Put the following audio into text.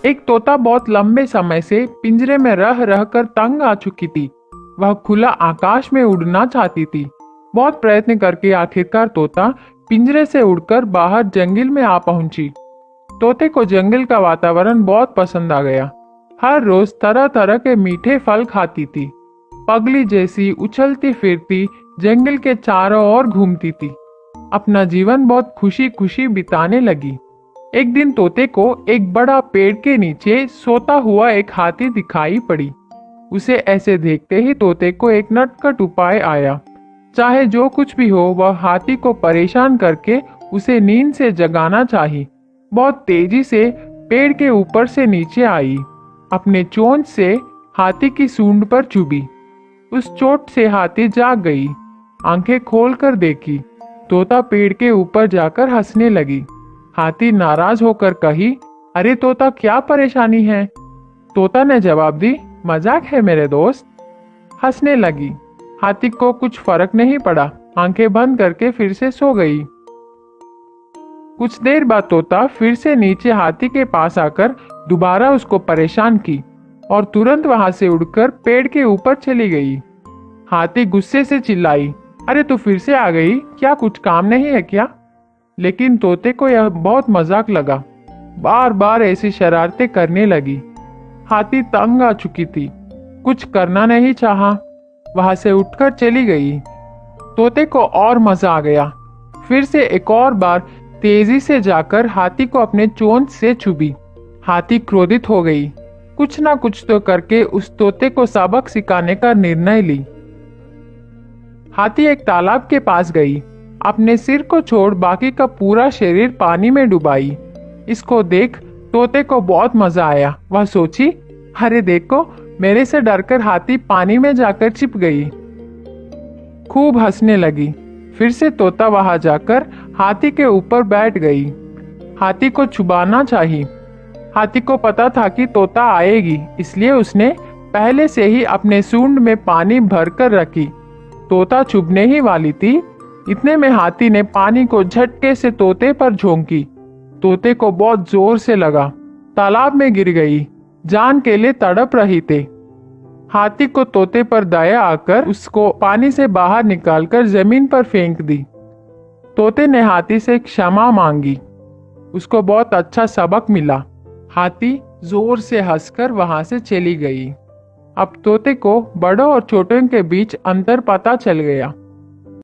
एक तोता बहुत लंबे समय से पिंजरे में रह रह कर तंग आ चुकी थी। वह खुला आकाश में उड़ना चाहती थी। बहुत प्रयत्न करके आखिरकार तोता पिंजरे से उड़कर बाहर जंगल में आ पहुंची। तोते को जंगल का वातावरण बहुत पसंद आ गया। हर रोज तरह तरह के मीठे फल खाती थी। पगली जैसी उछलती फिरती जंगल के चारों ओर घूमती थी। अपना जीवन बहुत खुशी खुशी बिताने लगी। एक दिन तोते को एक बड़ा पेड़ के नीचे सोता हुआ एक हाथी दिखाई पड़ी। उसे ऐसे देखते ही तोते को एक नटखट उपाय आया। चाहे जो कुछ भी हो, वह हाथी को परेशान करके उसे नींद से जगाना चाहिए। बहुत तेजी से पेड़ के ऊपर से नीचे आई। अपने चोंच से हाथी की सूंड पर चुभी। उस चोट से हाथी जाग गई। आंखें खोलकर देखी। तोता पेड़ के ऊपर जाकर हंसने लगी। हाथी नाराज होकर कही, अरे तोता, क्या परेशानी है? तोता ने जवाब दी, मजाक है मेरे दोस्त। हंसने लगी। हाथी को कुछ फर्क नहीं पड़ा। आंखें बंद करके फिर से सो गई। कुछ देर बाद तोता फिर से नीचे हाथी के पास आकर दोबारा उसको परेशान की और तुरंत वहां से उड़कर पेड़ के ऊपर चली गई। हाथी गुस्से से चिल्लाई, अरे तू फिर से आ गई क्या? कुछ काम नहीं है क्या? लेकिन तोते को यह बहुत मजाक लगा। बार बार ऐसी शरारतें करने लगी। हाथी तंग आ चुकी थी। कुछ करना नहीं चाहा। वहां से उठकर चली गई। तोते को और मजा आ गया। फिर से एक और बार तेजी से जाकर हाथी को अपने चोंच से चुभी। हाथी क्रोधित हो गई। कुछ ना कुछ तो करके उस तोते को सबक सिखाने का निर्णय ली। हाथी एक तालाब के पास गई। अपने सिर को छोड़ बाकी का पूरा शरीर पानी में डुबाई। इसको देख तोते को बहुत मजा आया। वह सोची, अरे देखो, मेरे से डरकर हाथी पानी में जाकर छिप गई। खूब हंसने लगी। फिर से तोता वहां जाकर हाथी के ऊपर बैठ गई। हाथी को छुपाना चाहिए। हाथी को पता था कि तोता आएगी, इसलिए उसने पहले से ही अपने सूंड में पानी भरकर रखी। तोता चुभने ही वाली थी, इतने में हाथी ने पानी को झटके से तोते पर झोंकी। तोते को बहुत जोर से लगा। तालाब में गिर गई। जान के लिए तड़प रही थे। हाथी को तोते पर दया आकर उसको पानी से बाहर निकालकर जमीन पर फेंक दी। तोते ने हाथी से क्षमा मांगी। उसको बहुत अच्छा सबक मिला। हाथी जोर से हंसकर वहां से चली गई। अब तोते को बड़ों और छोटों के बीच अंतर पता चल गया।